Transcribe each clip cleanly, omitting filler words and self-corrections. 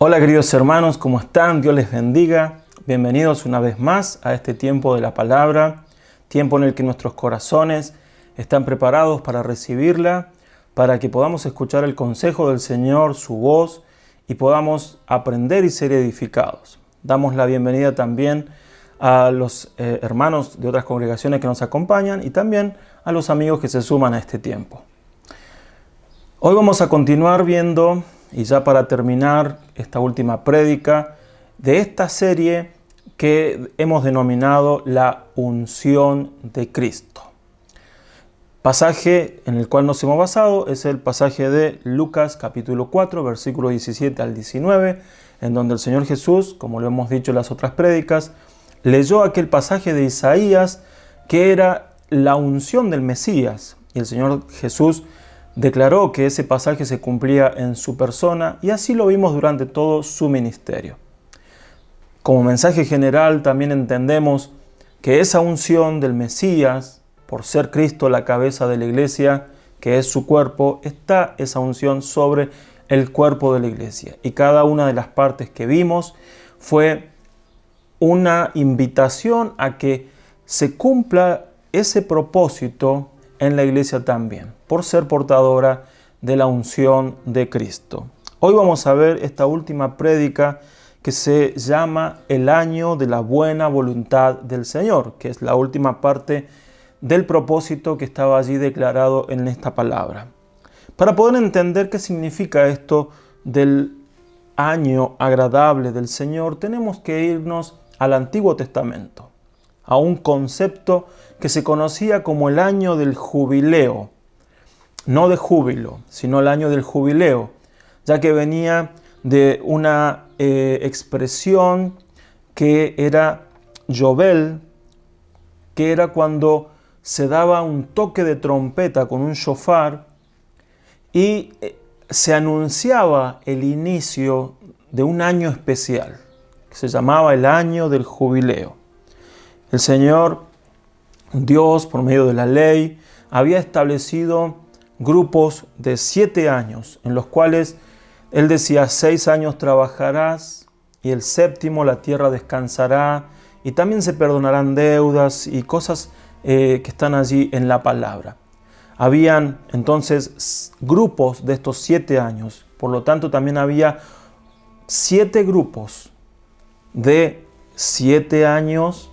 Hola queridos hermanos, ¿cómo están? Dios les bendiga. Bienvenidos una vez más a este tiempo de la palabra, tiempo en el que nuestros corazones están preparados para recibirla, para que podamos escuchar el consejo del Señor, su voz, y podamos aprender y ser edificados. Damos la bienvenida también a los hermanos de otras congregaciones que nos acompañan y también a los amigos que se suman a este tiempo. Hoy vamos a continuar viendo, y ya para terminar esta última prédica de esta serie que hemos denominado la unción de Cristo. Pasaje en el cual nos hemos basado es el pasaje de Lucas capítulo 4, versículo 17 al 19, en donde el Señor Jesús, como lo hemos dicho en las otras prédicas, leyó aquel pasaje de Isaías que era la unción del Mesías. Y el Señor Jesús declaró que ese pasaje se cumplía en su persona y así lo vimos durante todo su ministerio. Como mensaje general también entendemos que esa unción del Mesías, por ser Cristo la cabeza de la iglesia, que es su cuerpo, está esa unción sobre el cuerpo de la iglesia. Y cada una de las partes que vimos fue una invitación a que se cumpla ese propósito en la iglesia también, por ser portadora de la unción de Cristo. Hoy vamos a ver esta última prédica que se llama el año de la buena voluntad del Señor, que es la última parte del propósito que estaba allí declarado en esta palabra. Para poder entender qué significa esto del año agradable del Señor, tenemos que irnos al Antiguo Testamento, a un concepto que se conocía como el año del jubileo, no de júbilo, sino el año del jubileo, ya que venía de una expresión que era Yobel, que era cuando se daba un toque de trompeta con un shofar y se anunciaba el inicio de un año especial, que se llamaba el año del jubileo. El Señor Dios, por medio de la ley, había establecido grupos de 7 años, en los cuales Él decía, 6 años trabajarás, y el 7º la tierra descansará, y también se perdonarán deudas y cosas que están allí en la palabra. Habían entonces grupos de estos 7 años, por lo tanto también había 7 grupos de 7 años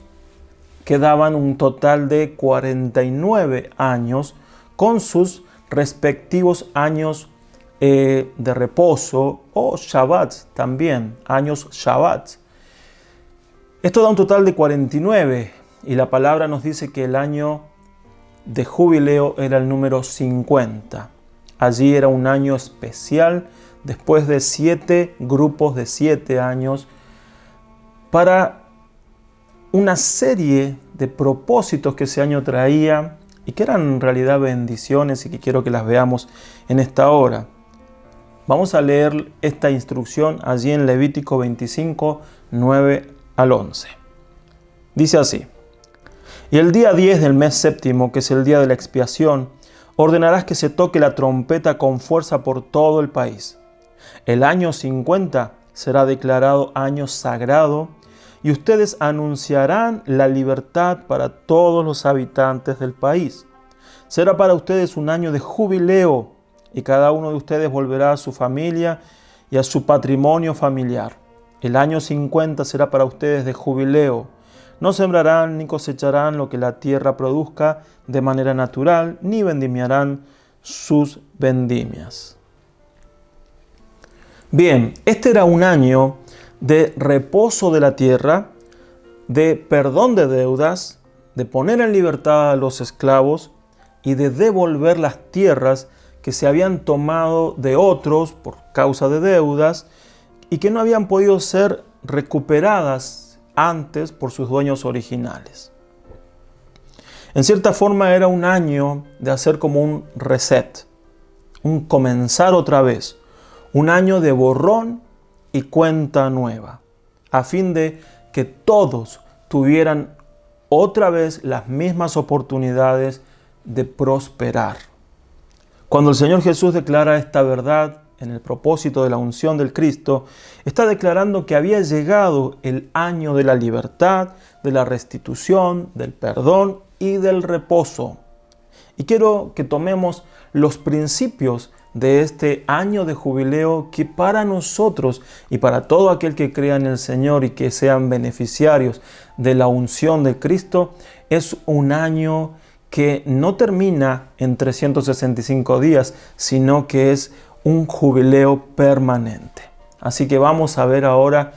que daban un total de 49 años con sus respectivos años de reposo o Shabbat también, años Shabbat. Esto da un total de 49 y la palabra nos dice que el año de jubileo era el número 50. Allí era un año especial después de 7 grupos de 7 años para una serie de propósitos que ese año traía y que eran en realidad bendiciones y que quiero que las veamos en esta hora. Vamos a leer esta instrucción allí en Levítico 25, 9 al 11. Dice así: Y el día 10 del mes 7º, que es el día de la expiación, ordenarás que se toque la trompeta con fuerza por todo el país. El año 50 será declarado año sagrado, y ustedes anunciarán la libertad para todos los habitantes del país. Será para ustedes un año de jubileo, y cada uno de ustedes volverá a su familia y a su patrimonio familiar. El año 50 será para ustedes de jubileo. No sembrarán ni cosecharán lo que la tierra produzca de manera natural, ni vendimiarán sus vendimias. Bien, este era un año de reposo de la tierra, de perdón de deudas, de poner en libertad a los esclavos y de devolver las tierras que se habían tomado de otros por causa de deudas y que no habían podido ser recuperadas antes por sus dueños originales. En cierta forma era un año de hacer como un reset, un comenzar otra vez, un año de borrón y cuenta nueva, a fin de que todos tuvieran otra vez las mismas oportunidades de prosperar. Cuando el Señor Jesús declara esta verdad en el propósito de la unción del Cristo, está declarando que había llegado el año de la libertad, de la restitución, del perdón y del reposo. Y quiero que tomemos los principios de este año de jubileo que para nosotros y para todo aquel que crea en el Señor y que sean beneficiarios de la unción de Cristo, es un año que no termina en 365 días, sino que es un jubileo permanente. Así que vamos a ver ahora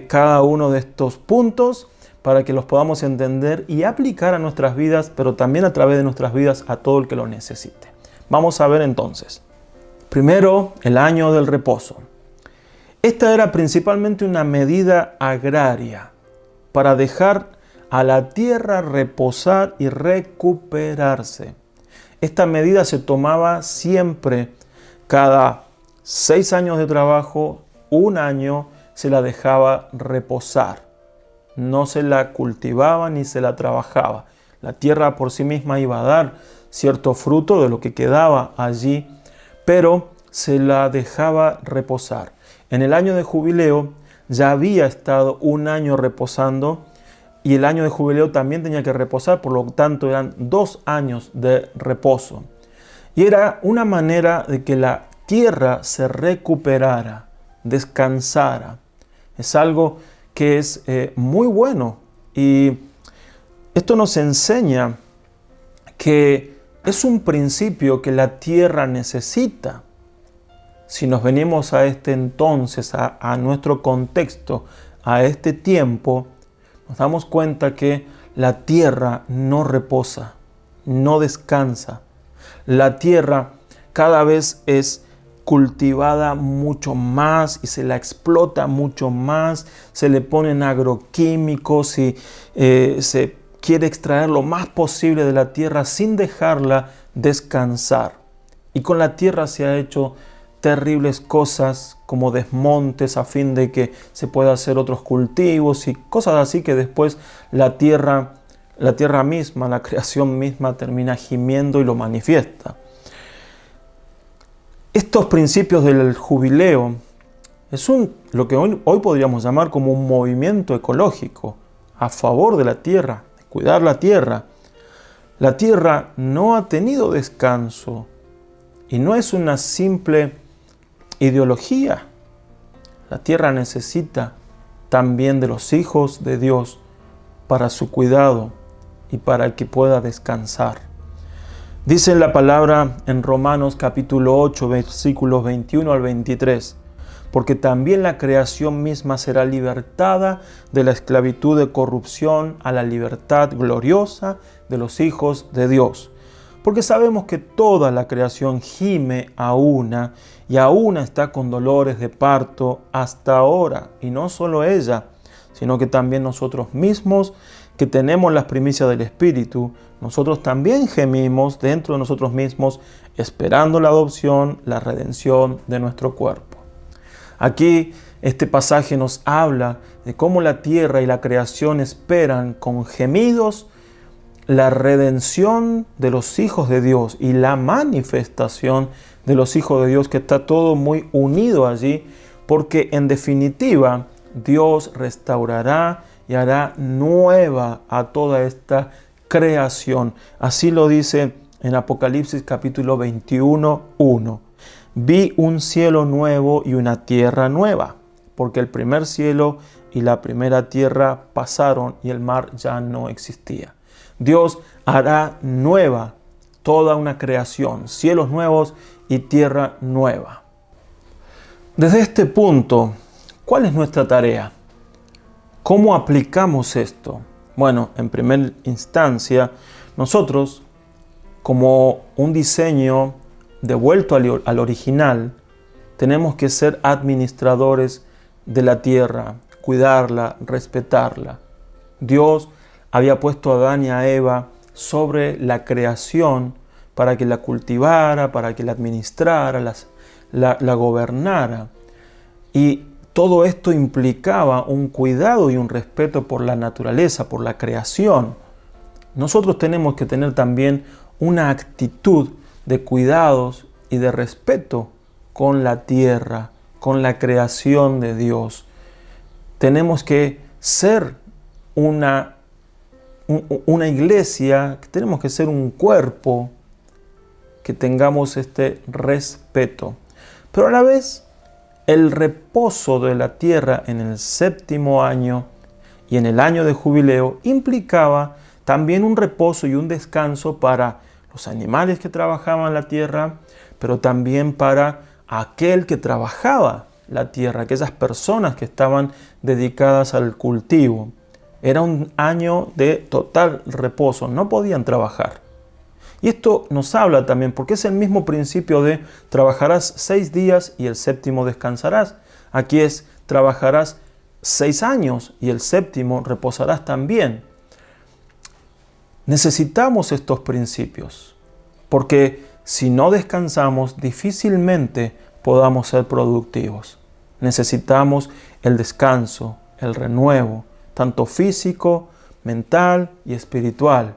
cada uno de estos puntos para que los podamos entender y aplicar a nuestras vidas, pero también a través de nuestras vidas a todo el que lo necesite. Vamos a ver entonces. Primero, el año del reposo. Esta era principalmente una medida agraria para dejar a la tierra reposar y recuperarse. Esta medida se tomaba siempre cada 6 años de trabajo, un año se la dejaba reposar. No se la cultivaba ni se la trabajaba. La tierra por sí misma iba a dar cierto fruto de lo que quedaba allí, pero se la dejaba reposar. En el año de jubileo ya había estado un año reposando y el año de jubileo también tenía que reposar, por lo tanto eran 2 años de reposo. Y era una manera de que la tierra se recuperara, descansara. Es algo que es muy bueno, y esto nos enseña que es un principio que la tierra necesita. Si nos venimos a este entonces, a nuestro contexto, a este tiempo, nos damos cuenta que la tierra no reposa, no descansa. La tierra cada vez es cultivada mucho más y se la explota mucho más, se le ponen agroquímicos y se quiere extraer lo más posible de la tierra sin dejarla descansar. Y con la tierra se ha hecho terribles cosas como desmontes a fin de que se pueda hacer otros cultivos y cosas así que después la tierra misma, la creación misma termina gimiendo y lo manifiesta. Estos principios del jubileo es lo que hoy podríamos llamar como un movimiento ecológico a favor de la tierra, de cuidar la tierra. La tierra no ha tenido descanso y no es una simple ideología. La tierra necesita también de los hijos de Dios para su cuidado y para que pueda descansar. Dice la palabra en Romanos capítulo 8, versículos 21 al 23, porque también la creación misma será libertada de la esclavitud de corrupción a la libertad gloriosa de los hijos de Dios. Porque sabemos que toda la creación gime a una y a una está con dolores de parto hasta ahora. Y no solo ella, sino que también nosotros mismos, que tenemos las primicias del Espíritu, nosotros también gemimos dentro de nosotros mismos, esperando la adopción, la redención de nuestro cuerpo. Aquí este pasaje nos habla de cómo la tierra y la creación esperan con gemidos la redención de los hijos de Dios y la manifestación de los hijos de Dios, que está todo muy unido allí, porque en definitiva Dios restaurará y hará nueva a toda esta creación. Así lo dice en Apocalipsis capítulo 21, 1. Vi un cielo nuevo y una tierra nueva, porque el primer cielo y la primera tierra pasaron y el mar ya no existía. Dios hará nueva toda una creación, cielos nuevos y tierra nueva. Desde este punto, ¿cuál es nuestra tarea? ¿Cómo aplicamos esto? Bueno, en primera instancia, nosotros, como un diseño devuelto al original, tenemos que ser administradores de la tierra, cuidarla, respetarla. Dios había puesto a Adán y a Eva sobre la creación para que la cultivara, para que la administrara, la gobernara. Y todo esto implicaba un cuidado y un respeto por la naturaleza, por la creación. Nosotros tenemos que tener también una actitud de cuidados y de respeto con la tierra, con la creación de Dios. Tenemos que ser una iglesia, tenemos que ser un cuerpo, que tengamos este respeto. Pero a la vez, el reposo de la tierra en el 7º año y en el año de jubileo implicaba también un reposo y un descanso para los animales que trabajaban la tierra, pero también para aquel que trabajaba la tierra, aquellas personas que estaban dedicadas al cultivo. Era un año de total reposo, no podían trabajar. Y esto nos habla también, porque es el mismo principio de trabajarás 6 días y el 7º descansarás. Aquí es trabajarás 6 años y el 7º reposarás también. Necesitamos estos principios, porque si no descansamos, difícilmente podamos ser productivos. Necesitamos el descanso, el renuevo, tanto físico, mental y espiritual.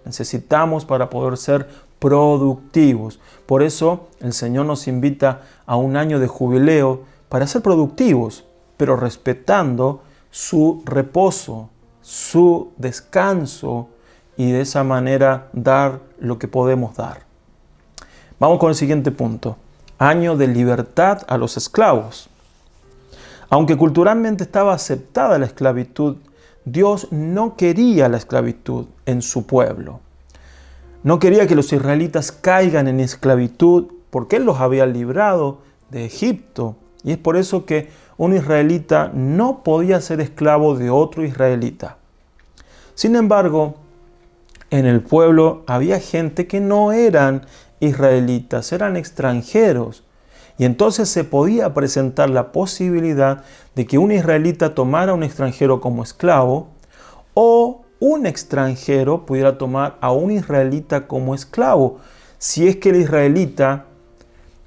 Necesitamos para poder ser productivos. Por eso el Señor nos invita a un año de jubileo para ser productivos, pero respetando su reposo, su descanso, y de esa manera dar lo que podemos dar. Vamos con el siguiente punto. Año de libertad a los esclavos. Aunque culturalmente estaba aceptada la esclavitud, Dios no quería la esclavitud en su pueblo. No quería que los israelitas caigan en esclavitud porque Él los había librado de Egipto. Y es por eso que un israelita no podía ser esclavo de otro israelita. Sin embargo, en el pueblo había gente que no eran israelitas, eran extranjeros. Y entonces se podía presentar la posibilidad de que un israelita tomara a un extranjero como esclavo, o un extranjero pudiera tomar a un israelita como esclavo, si es que el israelita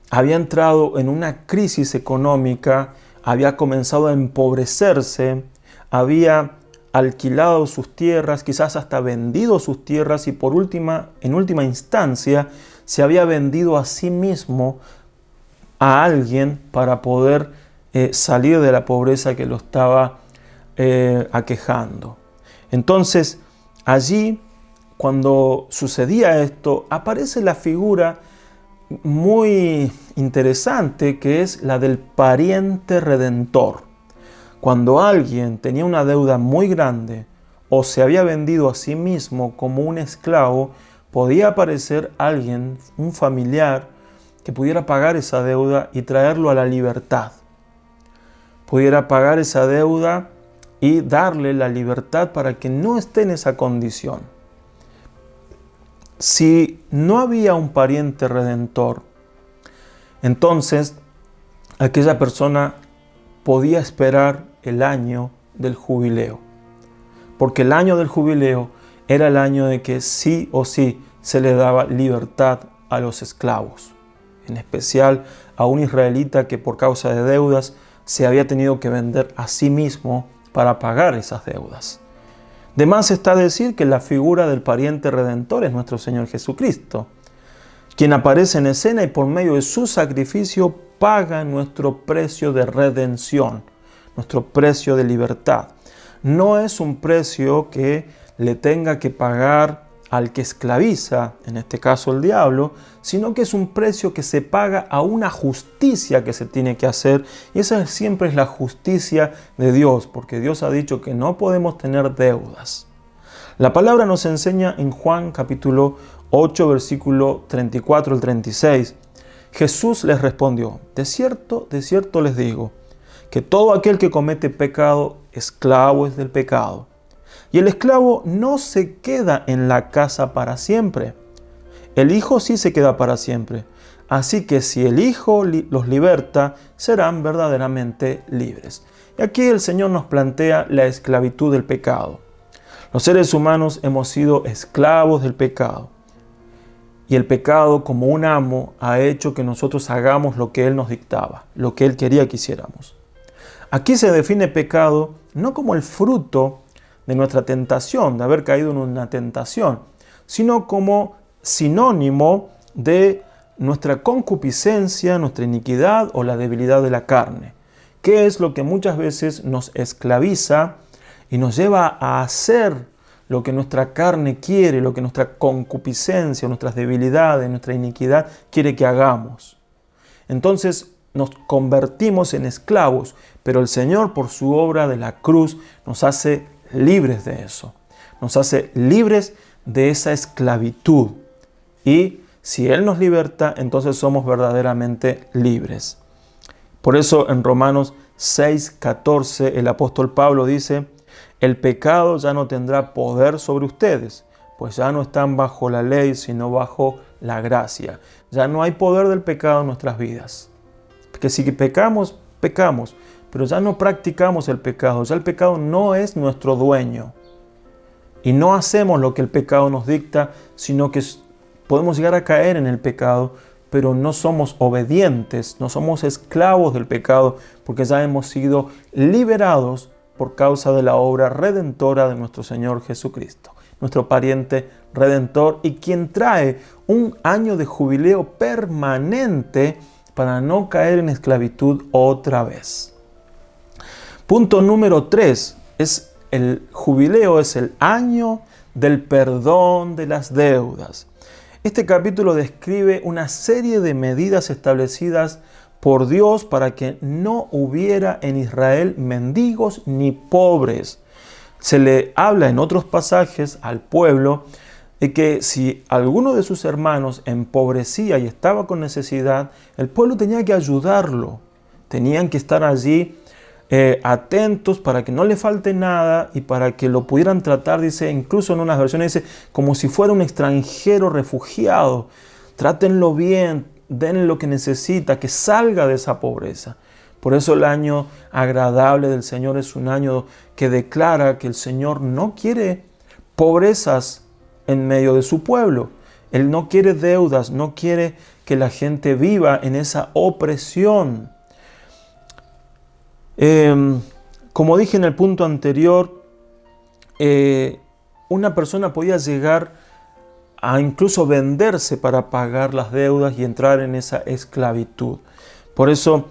había entrado en una crisis económica, había comenzado a empobrecerse, había alquilado sus tierras, quizás hasta vendido sus tierras, y en última instancia se había vendido a sí mismo a alguien para poder salir de la pobreza que lo estaba aquejando. Entonces, allí, cuando sucedía esto, aparece la figura muy interesante que es la del pariente redentor. Cuando alguien tenía una deuda muy grande o se había vendido a sí mismo como un esclavo, podía aparecer alguien, un familiar, que pudiera pagar esa deuda y traerlo a la libertad. Pudiera pagar esa deuda y darle la libertad para que no esté en esa condición. Si no había un pariente redentor, entonces aquella persona podía esperar el año del jubileo. Porque el año del jubileo era el año de que sí o sí se le daba libertad a los esclavos. En especial a un israelita que por causa de deudas se había tenido que vender a sí mismo para pagar esas deudas. De más está decir que la figura del pariente redentor es nuestro Señor Jesucristo, quien aparece en escena y por medio de su sacrificio paga nuestro precio de redención, nuestro precio de libertad. No es un precio que le tenga que pagar al que esclaviza, en este caso el diablo, sino que es un precio que se paga a una justicia que se tiene que hacer, y esa siempre es la justicia de Dios, porque Dios ha dicho que no podemos tener deudas. La palabra nos enseña en Juan capítulo 8, versículo 34 al 36. Jesús les respondió: de cierto les digo, que todo aquel que comete pecado, esclavo es del pecado. Y el esclavo no se queda en la casa para siempre. El Hijo sí se queda para siempre. Así que si el Hijo los liberta, serán verdaderamente libres. Y aquí el Señor nos plantea la esclavitud del pecado. Los seres humanos hemos sido esclavos del pecado. Y el pecado, como un amo, ha hecho que nosotros hagamos lo que Él nos dictaba, lo que Él quería que hiciéramos. Aquí se define pecado no como el fruto de nuestra tentación, de haber caído en una tentación, sino como sinónimo de nuestra concupiscencia, nuestra iniquidad o la debilidad de la carne. ¿Qué es lo que muchas veces nos esclaviza y nos lleva a hacer lo que nuestra carne quiere, lo que nuestra concupiscencia, nuestras debilidades, nuestra iniquidad quiere que hagamos? Entonces nos convertimos en esclavos, pero el Señor, por su obra de la cruz, nos hace libres de eso. Nos hace libres de esa esclavitud. Y si Él nos liberta, entonces somos verdaderamente libres. Por eso en Romanos 6:14 el apóstol Pablo dice: el pecado ya no tendrá poder sobre ustedes, pues ya no están bajo la ley, sino bajo la gracia. Ya no hay poder del pecado en nuestras vidas. Porque si pecamos, pecamos, pero ya no practicamos el pecado. Ya el pecado no es nuestro dueño. Y no hacemos lo que el pecado nos dicta, sino que podemos llegar a caer en el pecado, pero no somos obedientes, no somos esclavos del pecado, porque ya hemos sido liberados por causa de la obra redentora de nuestro Señor Jesucristo, nuestro pariente redentor y quien trae un año de jubileo permanente para no caer en esclavitud otra vez. Punto número 3 es el jubileo, es el año del perdón de las deudas. Este capítulo describe una serie de medidas establecidas por Dios para que no hubiera en Israel mendigos ni pobres. Se le habla en otros pasajes al pueblo de que si alguno de sus hermanos empobrecía y estaba con necesidad, el pueblo tenía que ayudarlo. Tenían que estar allí atentos para que no le falte nada y para que lo pudieran tratar, dice, incluso en unas versiones dice, como si fuera un extranjero refugiado. Trátenlo bien, denle lo que necesita, que salga de esa pobreza. Por eso el año agradable del Señor es un año que declara que el Señor no quiere pobrezas en medio de su pueblo. Él no quiere deudas, no quiere que la gente viva en esa opresión. Como dije en el punto anterior, una persona podía llegar a incluso venderse para pagar las deudas y entrar en esa esclavitud. Por eso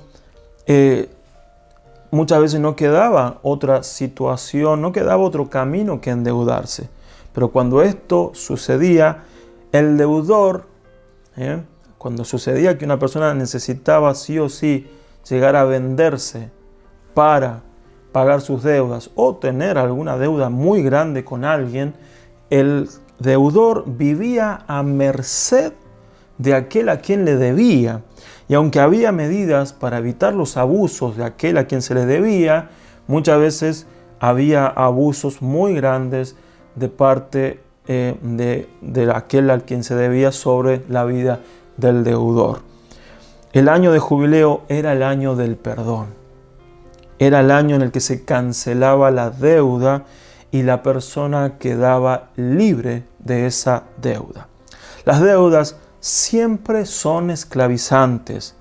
muchas veces no quedaba otra situación, no quedaba otro camino que endeudarse. Pero cuando esto sucedía, el deudor, cuando sucedía que una persona necesitaba sí o sí llegar a venderse para pagar sus deudas o tener alguna deuda muy grande con alguien, el deudor vivía a merced de aquel a quien le debía. Y aunque había medidas para evitar los abusos de aquel a quien se le debía, muchas veces había abusos muy grandes de parte de aquel al quien se debía sobre la vida del deudor. El año de jubileo era el año del perdón. Era el año en el que se cancelaba la deuda y la persona quedaba libre de esa deuda. Las deudas siempre son esclavizantes.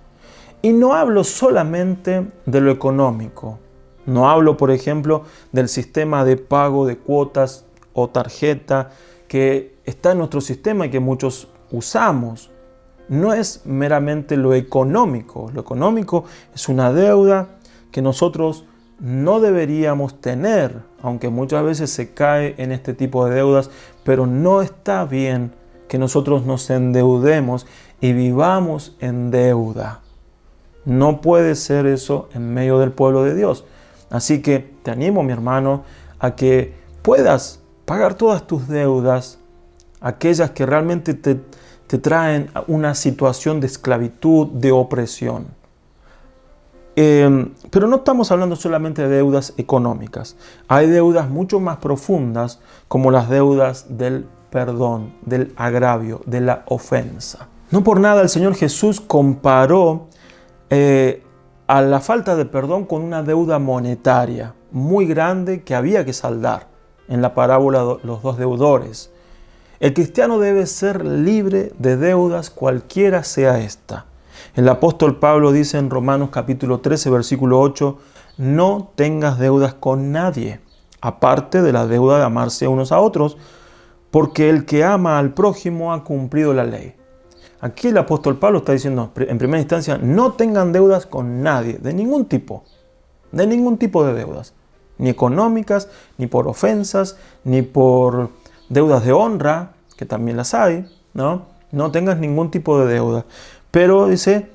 Y no hablo solamente de lo económico. No hablo, por ejemplo, del sistema de pago de cuotas o tarjeta que está en nuestro sistema y que muchos usamos. No es meramente lo económico. Lo económico es una deuda que nosotros no deberíamos tener, aunque muchas veces se cae en este tipo de deudas, pero no está bien que nosotros nos endeudemos y vivamos en deuda. No puede ser eso en medio del pueblo de Dios. Así que te animo, mi hermano, a que puedas pagar todas tus deudas, aquellas que realmente te traen a una situación de esclavitud, de opresión. Pero no estamos hablando solamente de deudas económicas. Hay deudas mucho más profundas, como las deudas del perdón, del agravio, de la ofensa. No por nada el Señor Jesús comparó a la falta de perdón con una deuda monetaria muy grande que había que saldar en la parábola de los dos deudores. El cristiano debe ser libre de deudas cualquiera sea esta. El apóstol Pablo dice en Romanos capítulo 13, versículo 8, no tengas deudas con nadie, aparte de la deuda de amarse unos a otros, porque el que ama al prójimo ha cumplido la ley. Aquí el apóstol Pablo está diciendo, en primera instancia, no tengan deudas con nadie, de ningún tipo de deudas, ni económicas, ni por ofensas, ni por deudas de honra, que también las hay, ¿no? No tengas ningún tipo de deuda. Pero dice,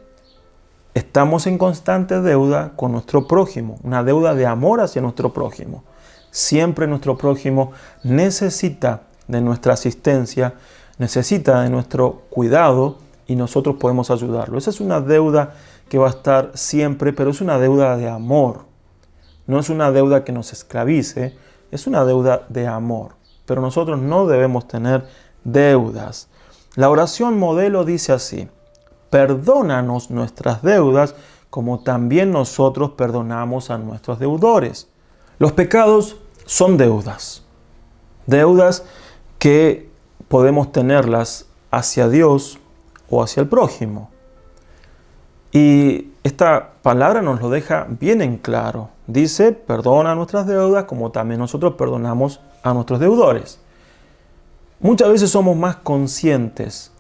estamos en constante deuda con nuestro prójimo, una deuda de amor hacia nuestro prójimo. Siempre nuestro prójimo necesita de nuestra asistencia, necesita de nuestro cuidado y nosotros podemos ayudarlo. Esa es una deuda que va a estar siempre, pero es una deuda de amor. No es una deuda que nos esclavice, es una deuda de amor. Pero nosotros no debemos tener deudas. La oración modelo dice así: perdónanos nuestras deudas como también nosotros perdonamos a nuestros deudores. Los pecados son deudas. Deudas que podemos tenerlas hacia Dios o hacia el prójimo. Y esta palabra nos lo deja bien en claro. Dice, perdona nuestras deudas como también nosotros perdonamos a nuestros deudores. Muchas veces somos más conscientes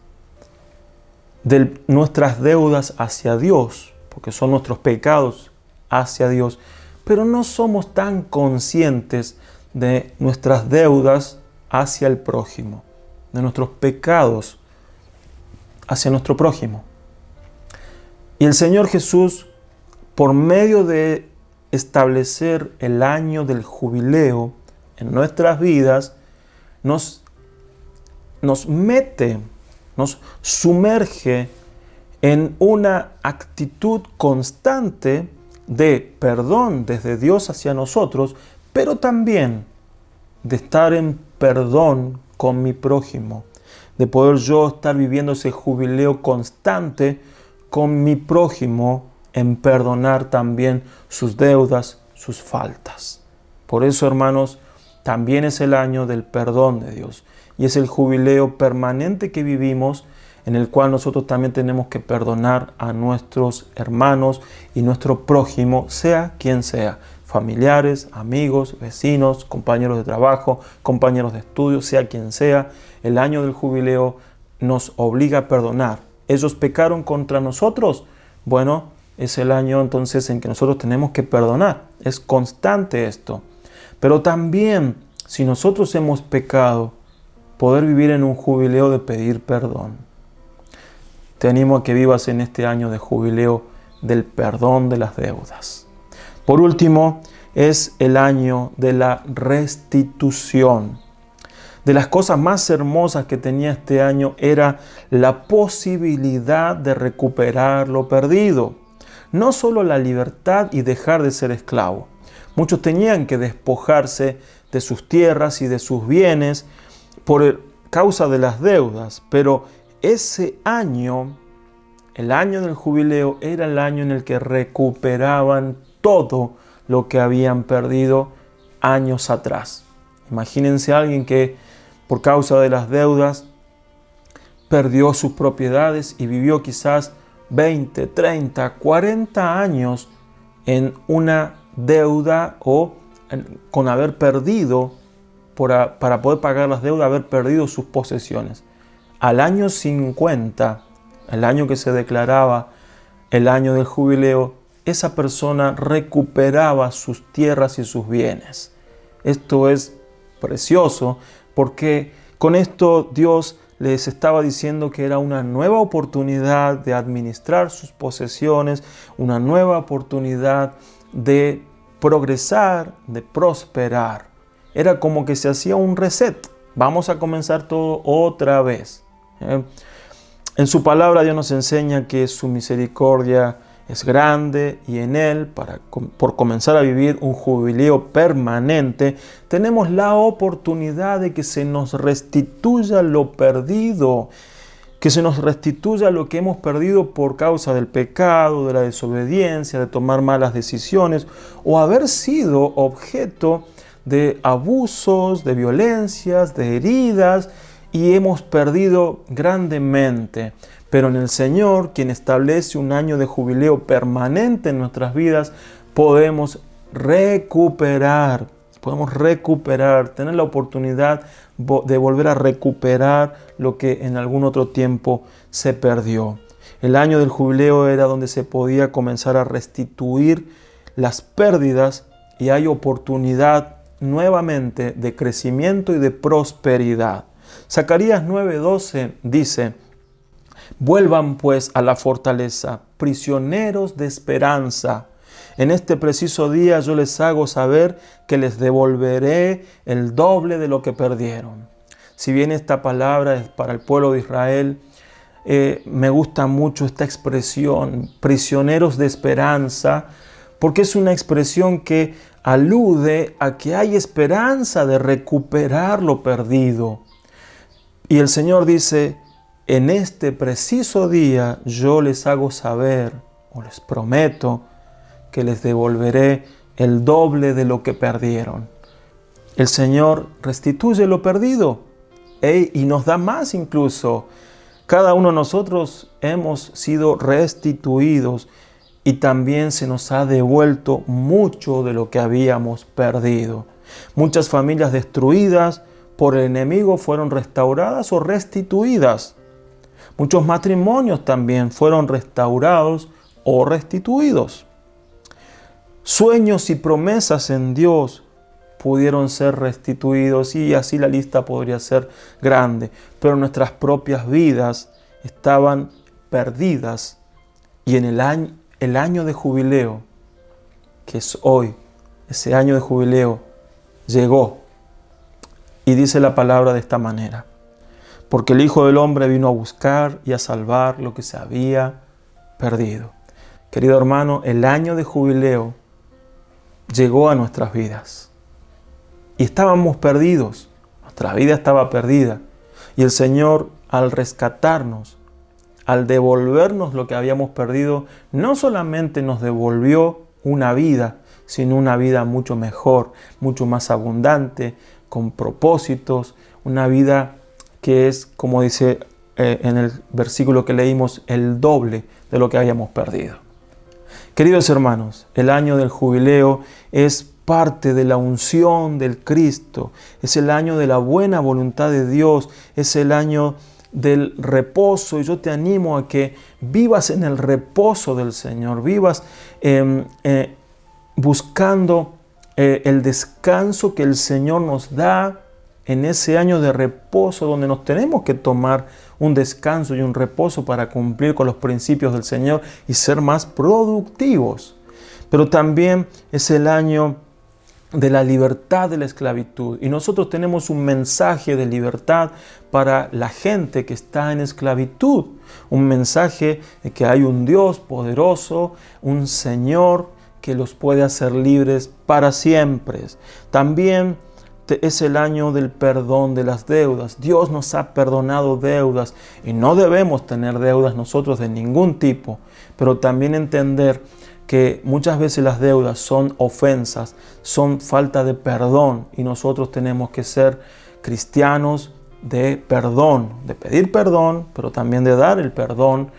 de nuestras deudas hacia Dios, porque son nuestros pecados hacia Dios, pero no somos tan conscientes de nuestras deudas hacia el prójimo, de nuestros pecados hacia nuestro prójimo. Y el Señor Jesús, por medio de establecer el año del jubileo en nuestras vidas, nos sumerge en una actitud constante de perdón desde Dios hacia nosotros, pero también de estar en perdón con mi prójimo, de poder yo estar viviendo ese jubileo constante con mi prójimo, en perdonar también sus deudas, sus faltas. Por eso, hermanos, también es el año del perdón de Dios y es el jubileo permanente que vivimos, en el cual nosotros también tenemos que perdonar a nuestros hermanos y nuestro prójimo, sea quien sea, familiares, amigos, vecinos, compañeros de trabajo, compañeros de estudio, sea quien sea. El año del jubileo nos obliga a perdonar. Ellos pecaron contra nosotros. Bueno, es el año entonces en que nosotros tenemos que perdonar. Es constante esto. Pero también, si nosotros hemos pecado, poder vivir en un jubileo de pedir perdón. Te animo a que vivas en este año de jubileo del perdón de las deudas. Por último, es el año de la restitución. De las cosas más hermosas que tenía este año era la posibilidad de recuperar lo perdido. No solo la libertad y dejar de ser esclavo. Muchos tenían que despojarse de sus tierras y de sus bienes por causa de las deudas, pero ese año, el año del jubileo, era el año en el que recuperaban todo lo que habían perdido años atrás. Imagínense a alguien que por causa de las deudas perdió sus propiedades y vivió quizás 20, 30, 40 años en una deuda o con haber perdido, para poder pagar las deudas, haber perdido sus posesiones. Al año 50, el año que se declaraba el año del jubileo, esa persona recuperaba sus tierras y sus bienes. Esto es precioso porque con esto Dios les estaba diciendo que era una nueva oportunidad de administrar sus posesiones, una nueva oportunidad de progresar, de prosperar. Era como que se hacía un reset. Vamos a comenzar todo otra vez. En su palabra Dios nos enseña que su misericordia es grande y en Él, por comenzar a vivir un jubileo permanente, tenemos la oportunidad de que se nos restituya lo perdido, que se nos restituya lo que hemos perdido por causa del pecado, de la desobediencia, de tomar malas decisiones o haber sido objeto de abusos, de violencias, de heridas, y hemos perdido grandemente. Pero en el Señor, quien establece un año de jubileo permanente en nuestras vidas, podemos recuperar podemos recuperar, tener la oportunidad de volver a recuperar lo que en algún otro tiempo se perdió. El año del jubileo era donde se podía comenzar a restituir las pérdidas y hay oportunidad nuevamente de crecimiento y de prosperidad. Zacarías 9:12 dice: vuelvan pues a la fortaleza, prisioneros de esperanza. En este preciso día yo les hago saber que les devolveré el doble de lo que perdieron. Si bien esta palabra es para el pueblo de Israel, me gusta mucho esta expresión, prisioneros de esperanza, porque es una expresión que alude a que hay esperanza de recuperar lo perdido. Y el Señor dice: en este preciso día yo les hago saber, o les prometo, que les devolveré el doble de lo que perdieron. El Señor restituye lo perdido y nos da más incluso. Cada uno de nosotros hemos sido restituidos y también se nos ha devuelto mucho de lo que habíamos perdido. Muchas familias destruidas por el enemigo fueron restauradas o restituidas. Muchos matrimonios también fueron restaurados o restituidos. Sueños y promesas en Dios pudieron ser restituidos y así la lista podría ser grande. Pero nuestras propias vidas estaban perdidas y en el año de jubileo, que es hoy, ese año de jubileo llegó. Y dice la palabra de esta manera: porque el Hijo del Hombre vino a buscar y a salvar lo que se había perdido. Querido hermano, el año de jubileo llegó a nuestras vidas. Y estábamos perdidos, nuestra vida estaba perdida. Y el Señor, al rescatarnos, al devolvernos lo que habíamos perdido, no solamente nos devolvió una vida, sino una vida mucho mejor, mucho más abundante, con propósitos, una vida que es, como dice en el versículo que leímos, el doble de lo que habíamos perdido. Queridos hermanos, el año del jubileo es parte de la unción del Cristo, es el año de la buena voluntad de Dios, es el año del reposo, y yo te animo a que vivas en el reposo del Señor, vivas buscando el descanso que el Señor nos da en ese año de reposo, donde nos tenemos que tomar un descanso y un reposo para cumplir con los principios del Señor y ser más productivos. Pero también es el año de la libertad de la esclavitud. Y nosotros tenemos un mensaje de libertad para la gente que está en esclavitud. Un mensaje de que hay un Dios poderoso, un Señor que los puede hacer libres para siempre. También es el año del perdón de las deudas. Dios nos ha perdonado deudas y no debemos tener deudas nosotros de ningún tipo. Pero también entender que muchas veces las deudas son ofensas, son falta de perdón, y nosotros tenemos que ser cristianos de perdón, de pedir perdón, pero también de dar el perdón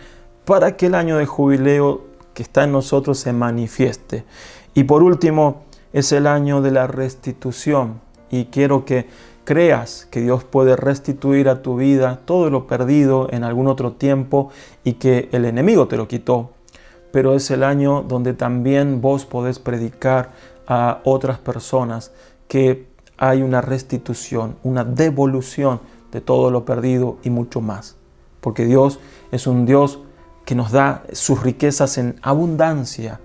para que el año de jubileo que está en nosotros se manifieste. Y por último, es el año de la restitución, y quiero que creas que Dios puede restituir a tu vida todo lo perdido en algún otro tiempo y que el enemigo te lo quitó. Pero es el año donde también vos podés predicar a otras personas que hay una restitución, una devolución de todo lo perdido y mucho más. Porque Dios es un Dios que nos da sus riquezas en abundancia.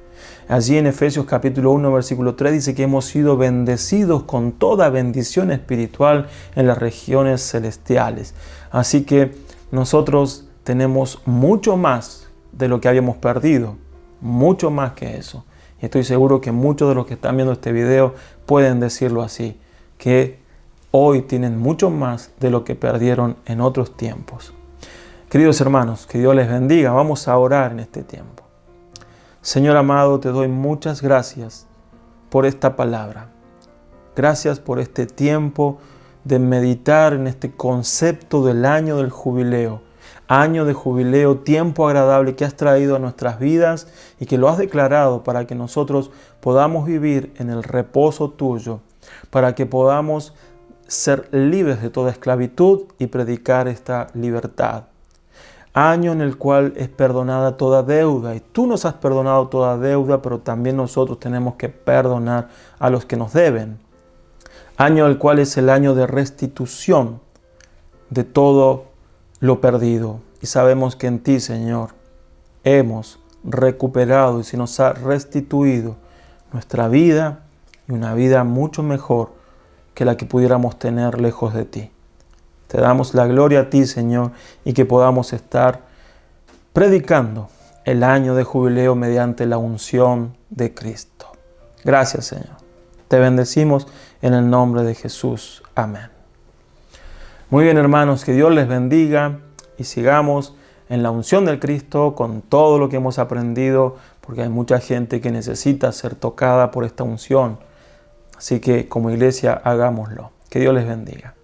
Allí en Efesios capítulo 1, versículo 3 dice que hemos sido bendecidos con toda bendición espiritual en las regiones celestiales. Así que nosotros tenemos mucho más de lo que habíamos perdido, mucho más que eso. Y estoy seguro que muchos de los que están viendo este video pueden decirlo así, que hoy tienen mucho más de lo que perdieron en otros tiempos. Queridos hermanos, que Dios les bendiga. Vamos a orar en este tiempo. Señor amado, te doy muchas gracias por esta palabra. Gracias por este tiempo de meditar en este concepto del año del jubileo. Año de jubileo, tiempo agradable que has traído a nuestras vidas y que lo has declarado para que nosotros podamos vivir en el reposo tuyo para que podamos ser libres de toda esclavitud y predicar esta libertad. Año en el cual es perdonada toda deuda, y tú nos has perdonado toda deuda, pero también nosotros tenemos que perdonar a los que nos deben. Año el cual es el año de restitución de todo lo perdido. Y sabemos que en ti, Señor, hemos recuperado y se nos ha restituido nuestra vida y una vida mucho mejor que la que pudiéramos tener lejos de ti. Te damos la gloria a ti, Señor, y que podamos estar predicando el año de jubileo mediante la unción de Cristo. Gracias, Señor. Te bendecimos en el nombre de Jesús. Amén. Muy bien, hermanos, que Dios les bendiga y sigamos en la unción del Cristo con todo lo que hemos aprendido, porque hay mucha gente que necesita ser tocada por esta unción. Así que como iglesia hagámoslo. Que Dios les bendiga.